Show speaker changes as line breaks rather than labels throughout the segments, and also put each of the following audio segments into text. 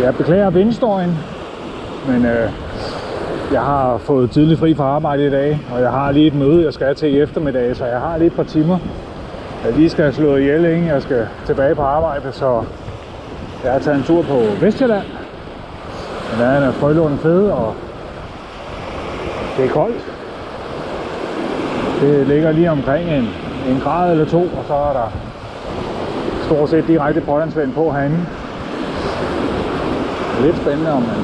Jeg beklager vindstøjen, men jeg har fået tidligt fri fra arbejde i dag, og jeg har lige et møde, jeg skal til i eftermiddag, så jeg har lige et par timer. Jeg lige skal slå ihjel, inden jeg skal tilbage på arbejde, så jeg har taget en tur på Vestjylland. Den er frølående fed, og det er koldt. Det ligger lige omkring en grad eller to, og så er der stort set direkte pålandsvand på herinde. Det er lidt spændende, om man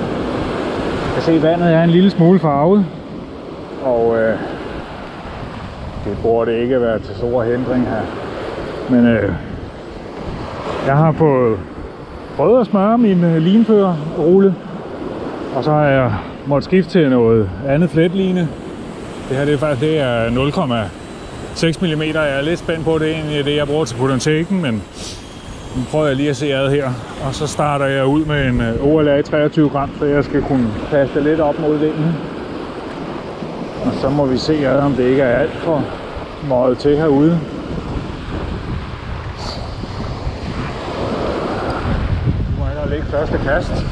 kan se, at vandet er en lille smule farvet, og det burde ikke være til stor hindring her. Men jeg har prøvet at smøre min linførerrulle, og så har jeg måttet skifte til noget andet fletline. Det her det er 0,6 mm. Jeg er lidt spændt på, det egentlig det, jeg bruger til potentikken, men nu prøver jeg lige at se ad her. Og så starter jeg ud med en OLA 23 gram, så jeg skal kunne kaste lidt op mod vinden. Og så må vi se ad, om det ikke er alt for møget til herude. Nu må jeg lægge første kast.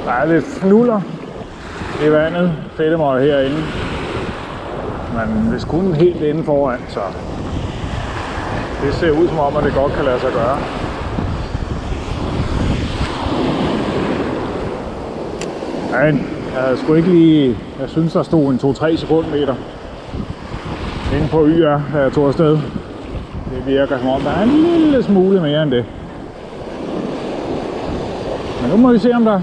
Der er lidt fnuller i vandet, fedtemøg herinde, men hvis kun helt inde foran, så det ser ud som om, at det godt kan lade sig gøre. Men jeg sgu ikke lige, jeg synes der stod en 2-3 sekundmeter inde på YR, da jeg tog afsted. Det virker som om, der er en lille smule mere end det. Men nu må vi se, om der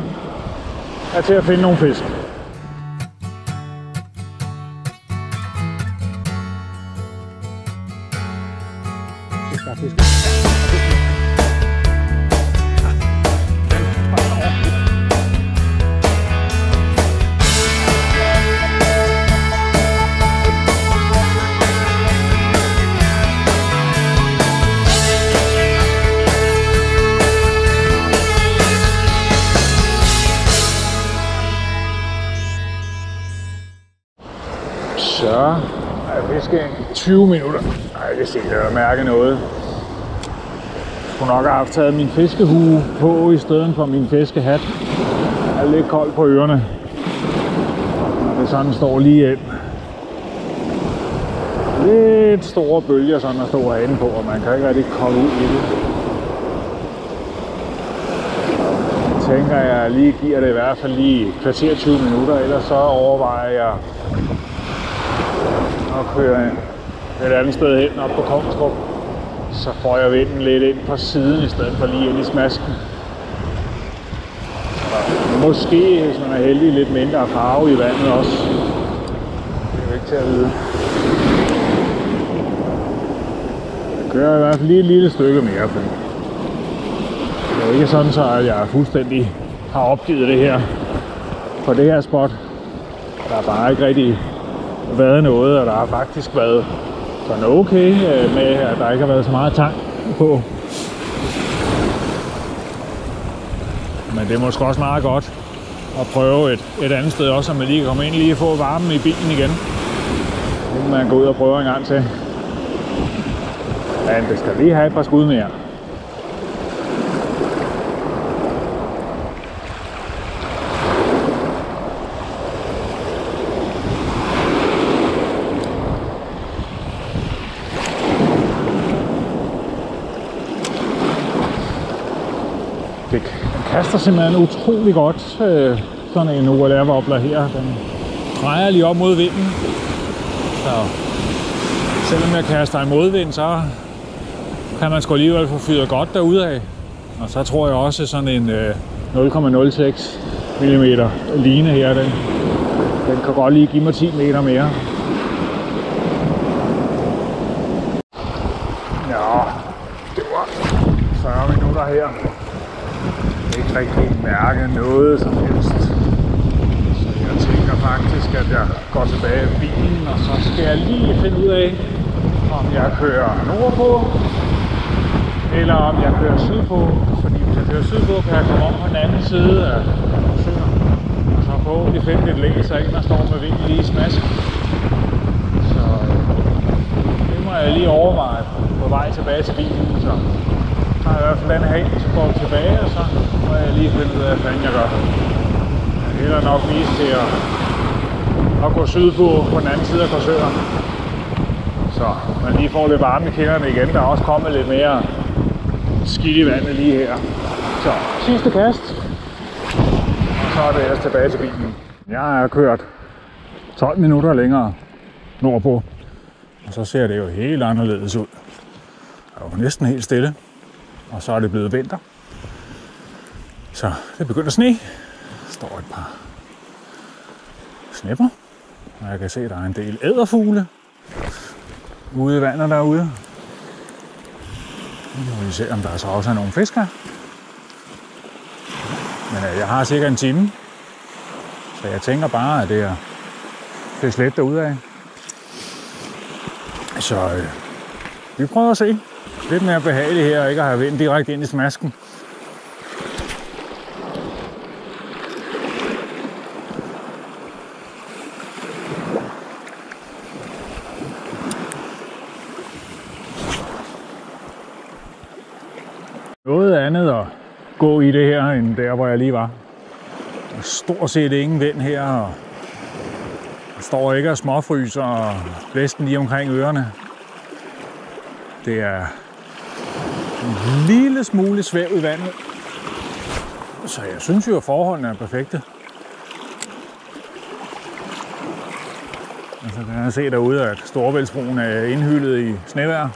er til at finde nogle fisk. Så er fiske 20 minutter. Ej, jeg kan se, at jeg mærker noget. Jeg skulle nok have haft taget min fiskehue på i stedet for min fiskehat. Jeg er lidt kold på ørerne. Det sådan står lige ind. Lidt store bølger, sådan der står herinde på, og man kan ikke rigtig komme ud i det. Jeg tænker, at jeg lige giver det i hvert fald lige kvarter 20 minutter, ellers så overvejer jeg og køre et andet sted hen op på Kongstrup, så får jeg vinden lidt ind på siden i stedet for lige ind i smasken. Måske, hvis man er heldig, lidt mindre farve i vandet også. Det er jo ikke til at vide. Jeg kører i hvert fald lige et lille stykke mere, for det er ikke sådan, så at jeg fuldstændig har opgivet det her på det her spot. Der er bare ikke rigtig været noget, og der har faktisk været sådan okay med, at der ikke har været så meget tang på. Men det er måske også meget godt at prøve et andet sted også, så man lige kan komme ind lige og få varmen i bilen igen. Nu må man gå ud og prøve en gang til. Men det skal lige have et par skud mere. Den kaster simpelthen utrolig godt, sådan en OLR-wobbler her. Den drejer lige op mod vinden. Så selvom jeg kaster i modvind, så kan man sgu alligevel få fyret godt derudad. Og så tror jeg også sådan en 0,06 mm line her, den kan godt lige give mig 10 meter mere. Ja, det var 40 minutter her. Ikke rigtig mærke noget som helst. Så jeg tænker faktisk, at jeg går tilbage i bilen, og så skal jeg lige finde ud af, om jeg kører nordpå, eller om jeg kører sydpå. Fordi hvis jeg kører sydpå, kan jeg komme om på den anden side af søen, og så forhåbentlig finde lidt læs, og ikke der står med vind lige i smasken. Så det må jeg lige overveje på vej tilbage til bilen. Så har jeg i hvert fald den her, så går vi tilbage, og så må jeg lige finde ud af, hvad jeg gør. Jeg hælder nok mest til at gå sydpå på den anden side af Korsør. Så man lige får lidt varme i kinderne igen. Der er også kommet lidt mere skidt i vandet lige her. Så sidste kast. Og så er det ellers tilbage til bilen. Jeg har kørt 12 minutter længere nordpå. Og så ser det jo helt anderledes ud. Det er jo næsten helt stille. Og så er det blevet vinter. Så det begynder at sne. Der står et par snepper. Og jeg kan se, at der er en del edderfugle ude i vandet derude. Nu må vi se, om der så også er nogle fisk her. Men jeg har cirka en time. Så jeg tænker bare, at det er fisk let derude af. Så vi prøver at se. Lidt mere behageligt her, og ikke at have vind direkte ind i smasken. Noget andet at gå i det her, end der hvor jeg lige var. Der er stort set ingen vind her, og der står ikke og småfryser, og blæsten lige omkring ørerne. Det er en lille smule svæv i vandet, så jeg synes jo, at forholdene er perfekte. Altså, kan jeg se derude, at Storebæltsbroen er indhyllet i snevejr.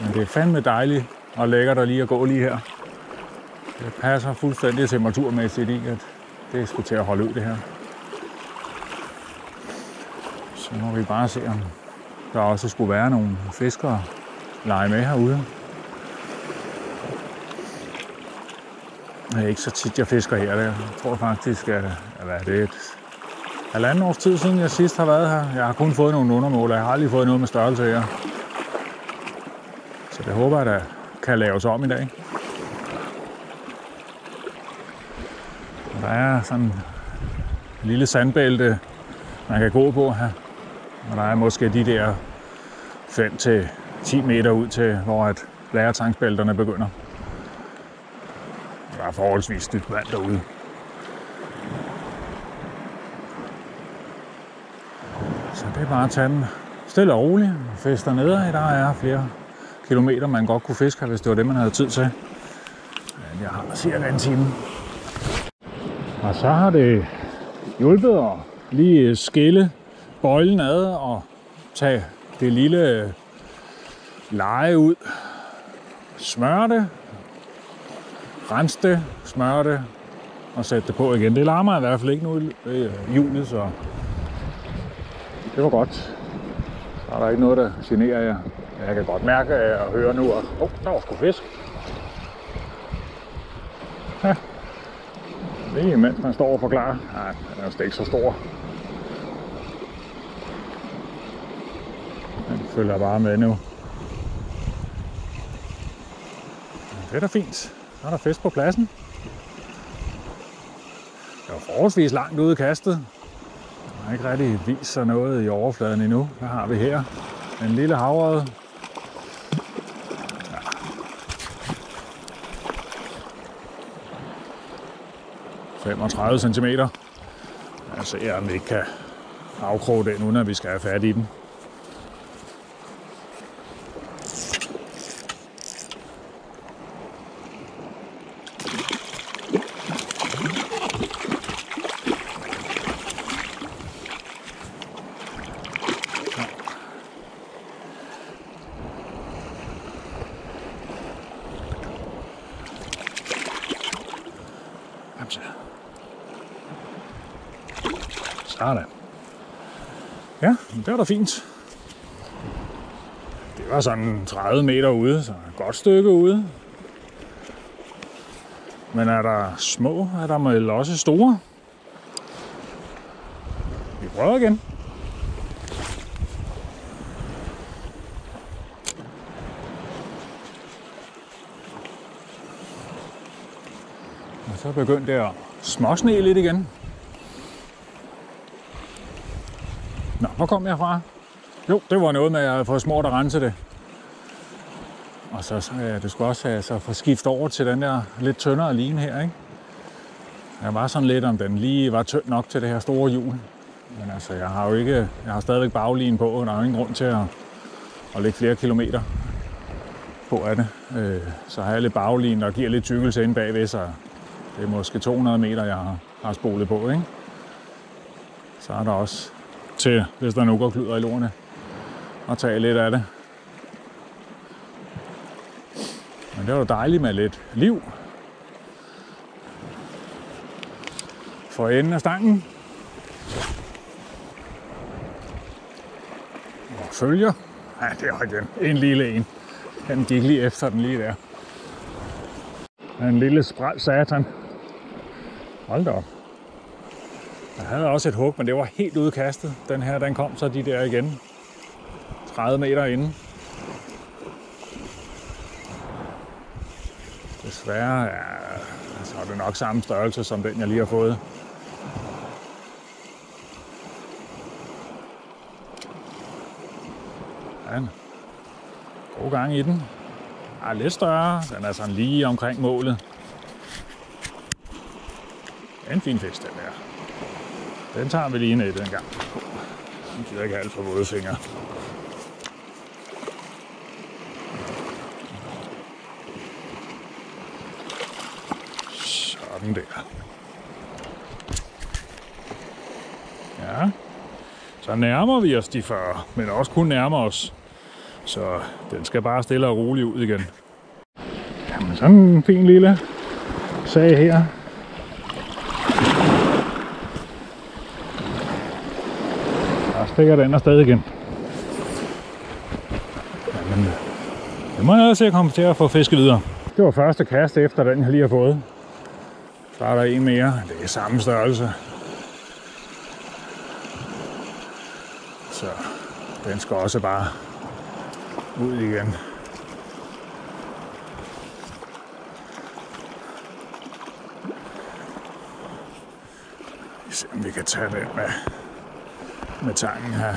Men det er fandme dejligt og lækkert at lige at gå lige her. Det passer fuldstændig temperaturmæssigt i, at det er sgu til at holde ud det her. Så må vi bare se, om der også skulle være nogle fiskere lege med herude. Det er ikke så tit, jeg fisker her. Jeg tror faktisk, at det er et halvanden års tid siden, jeg sidst har været her. Jeg har kun fået nogle undermåler. Jeg har aldrig fået noget med størrelse her. Så det håber jeg, der kan laves om i dag. Der er sådan en lille sandbælte, man kan gå på her. Og der er måske de der 5-10 meter ud til, hvor at lærertangsbælterne begynder. Der er forholdsvis dybt vand derude. Så det er bare at tage den stille og roligt. Fisk dernede, der er flere kilometer, man godt kunne fiske her, hvis det var det, man havde tid til. Men jeg har cirka en time. Og så har det hjulpet at lige skille bøjlen ad og tage det lille leje ud. Smøre det, rense det, smøre det og sætte det på igen. Det larmer i hvert fald ikke nu i juli, så det var godt. Så er der ikke noget, der generer jer. Jeg kan godt mærke og høre nu, at der var sgu fisk. Ja. Det er imens man står og forklarer. Nej, den er jo ikke så stor. Den følger bare med nu. Det er da fint. Så er der fisk på pladsen. Det var forholdsvis langt ude i kastet. Der har ikke rigtig vist sig noget i overfladen endnu. Hvad har vi her? En lille havørred. Ja. 35 cm. Jeg ser, om vi ikke kan afkroge den, uden at vi skal have fat i den. Sådan. Ja, det var da fint. Det er Det var sådan 30 meter ude, så et godt stykke ude. Men er der små, er der vel også store. Vi prøver igen. Og så begyndte det at småsne lidt igen. Nå, hvor kom jeg fra? Jo, det var noget med, at jeg havde fået smurt at rense det. Og så det skulle også have så få skiftet over til den der lidt tyndere line her, ikke? Jeg var sådan lidt, om den lige var tynd nok til det her store hjul. Men altså, jeg har stadigvæk baglinen på, og der er jo ingen grund til at lægge flere kilometer på af det. Så har jeg lidt baglinen, der giver lidt tykkelse inde bagved, så det er måske 200 meter, jeg har spolet på, ikke? Så er der også til, hvis der nu går kluder i lorene, at tage lidt af det. Men det var jo dejligt med lidt liv for enden af stangen. Og følger. Ja, det var igen en lille en. Den gik lige efter den lige der. En lille spræl satan. Hold da op. Jeg havde også et hug, men det var helt udkastet. Den her, den kom så de der igen. 30 meter inden. Desværre så er det nok samme størrelse som den, jeg lige har fået. Ja, god gang i den. Er lidt større. Den er sådan lige omkring målet. En fin fisk, den der. Den tager vi lige ned den gang. Den giver ikke alt for våde fingre. Sådan der. Ja. Så nærmer vi os de 40, men også kun nærmer os. Så den skal bare stille og roligt ud igen. Jamen sådan en fin lille sag her. Der stikker den afsted igen. Jamen, det må jeg se at komme til at få fisket videre. Det var første kast efter den, jeg lige har fået. Så er der en mere. Det er samme størrelse. Så den skal også bare ud igen. Vi ser, om vi kan tage den med tangen her.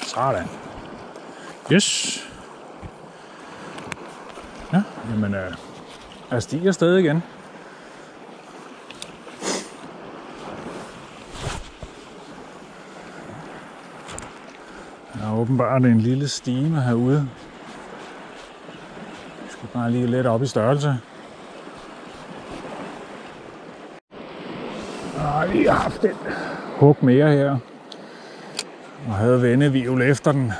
Sådan. Yes. Ja, jamen, jeg stiger stadig igen. Der er åbenbart en lille stime herude. Jeg skal bare lige lidt op i størrelse. Jeg har haft et hug mere her. Og havde vendehvirvel efter den.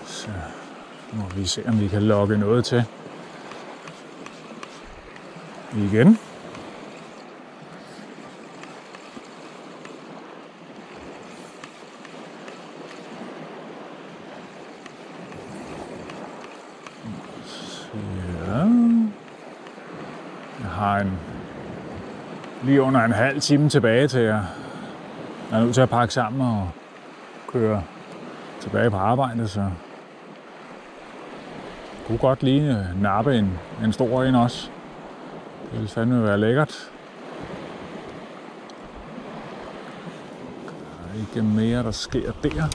Så må vi se, om vi kan lokke noget til. Igen. Jeg har lige under en halv time tilbage til jeg er nødt til at pakke sammen og køre tilbage på arbejde, så kunne godt lige nappe en stor en også. Det ville fandme være lækkert. Der er ikke mere, der sker der.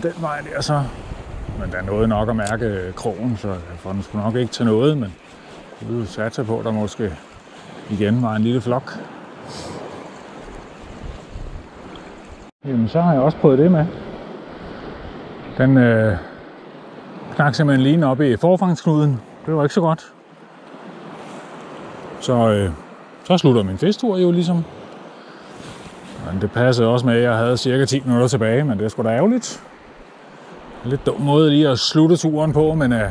Den vej der så. Men der er noget nok at mærke krogen, så jeg får den sgu nok ikke til noget, men jeg vil satse på, at der måske igen var en lille flok. Jamen, så har jeg også prøvet det med. Den knak simpelthen lige op i forfangsknuden. Det var ikke så godt. Så slutter min fisktur jo ligesom. Men det passede også med, at jeg havde cirka 10 minutter tilbage, men det er sgu da ærgerligt. En lidt dum måde lige at slutte turen på, men ja,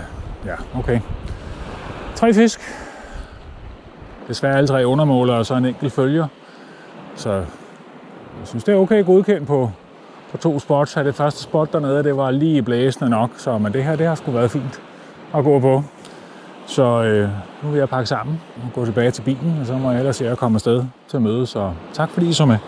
okay. 3 fisk. Desværre alle 3 undermåler og så en enkelt følger. Så jeg synes, det er okay godkendt på 2 spots. Det første spot dernede, det var lige blæsende nok, men det her, det har sgu været fint at gå på. Så nu vil jeg pakke sammen og gå tilbage til bilen, og så må jeg ellers se at komme afsted til møde. Så tak fordi I så med.